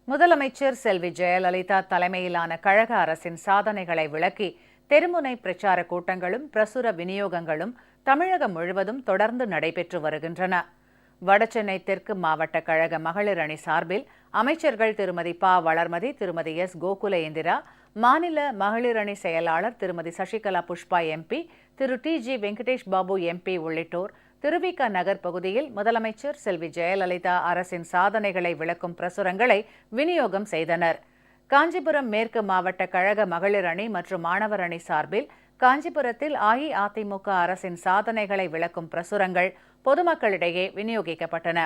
முதலமைச்சர் செல்வி ஜெயலலிதா தலைமையிலான கழக அரசின் சாதனைகளை விளக்கி தெருமுனை பிரச்சார கூட்டங்களும் பிரசுர விநியோகங்களும் தமிழகம் முழுவதும் தொடர்ந்து நடைபெற்று வருகின்றன. வடசென்னை தெற்கு மாவட்ட கழக மகளிர் அணி சார்பில் அமைச்சர்கள் திருமதி ப. வளர்மதி, திருமதி எஸ். கோகுலேந்திரா, மாநில மகளிர் அணி செயலாளர் Thirumathi Sasikala Pushpa MP, Thiru T. G. Venkatesh Babu MP உள்ளிட்டோர் திருவிக நகர் பகுதியில் முதலமைச்சர் செல்வி ஜெயலலிதா அரசின் சாதனைகளை விளக்கும் பிரசுரங்களை விநியோகம் செய்தனர். காஞ்சிபுரம் மேற்கு மாவட்ட கழக மகளிர் அணி மற்றும் மாணவர் அணி சார்பில் காஞ்சிபுரத்தில் அஇஅதிமுக அரசின் சாதனைகளை விளக்கும் பிரசுரங்கள் பொதுமக்களிடையே விநியோகிக்கப்பட்டன.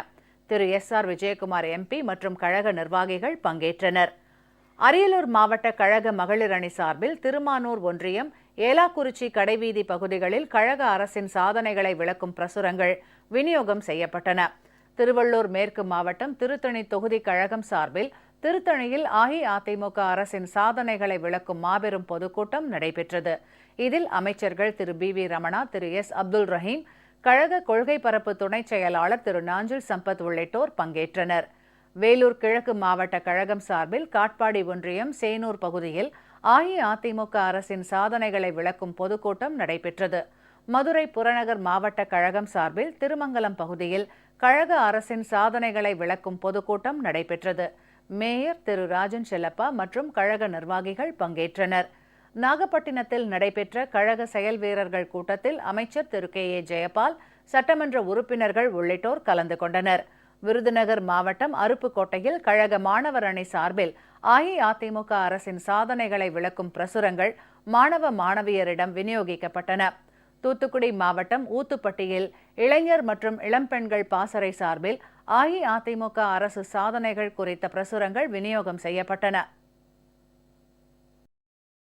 திரு எஸ். ஆர். விஜயகுமார் எம்பி மற்றும் கழக நிர்வாகிகள் பங்கேற்றனர். அரியலூர் மாவட்ட கழக மகளிர் அணி சார்பில் திருமானூர் ஒன்றியம், ஏலாக்குறிச்சி கடைவீதி பகுதிகளில் கழக அரசின் சாதனைகளை விளக்கும் பிரசுரங்கள் விநியோகம் செய்யப்பட்டன. திருவள்ளூர் மேற்கு மாவட்டம் திருத்தணி தொகுதி கழகம் சார்பில் திருத்தணியில் அஇஅதிமுக அரசின் சாதனைகளை விளக்கும் மாபெரும் பொதுக்கூட்டம் நடைபெற்றது. இதில் அமைச்சர்கள் Thiru P. V. Ramana, Thiru S. Abdul Rahim, கழக கொள்கை பரப்பு துணைச் செயலாளர் திரு நாஞ்சில் சம்பத் உள்ளிட்டோர் பங்கேற்றனர். வேலூர் கிழக்கு மாவட்ட கழகம் சார்பில் காட்பாடி ஒன்றியம் சேனூர் பகுதியில் அஇஅதிமுக அரசின் சாதனைகளை விளக்கும் பொதுக்கூட்டம் நடைபெற்றது. மதுரை புறநகர் மாவட்ட கழகம் சார்பில் திருமங்கலம் பகுதியில் கழக அரசின் சாதனைகளை விளக்கும் பொதுக்கூட்டம் நடைபெற்றது. மேயர் திரு ராஜன் செல்லப்பா மற்றும் கழக நிர்வாகிகள் பங்கேற்றனர். நாகப்பட்டினத்தில் நடைபெற்ற கழக செயல் வீரர்கள் கூட்டத்தில் அமைச்சர் திரு கே. ஏ. ஜெயபால், சட்டமன்ற உறுப்பினர்கள் உள்ளிட்டோர் கலந்து கொண்டனர். விருதுநகர் மாவட்டம் அருப்புக்கோட்டையில் கழக மாணவர் அணி சார்பில் அஇஅதிமுக அரசின் சாதனைகளை விளக்கும் பிரசுரங்கள் மாணவ மாணவியரிடம் விநியோகிக்கப்பட்டன. தூத்துக்குடி மாவட்டம் ஊத்துப்பட்டியில் இளைஞர் மற்றும் இளம்பெண்கள் பாசறை சார்பில் அஇஅதிமுக அரசு சாதனைகள் குறித்த பிரசுரங்கள் விநியோகம் செய்யப்பட்டன.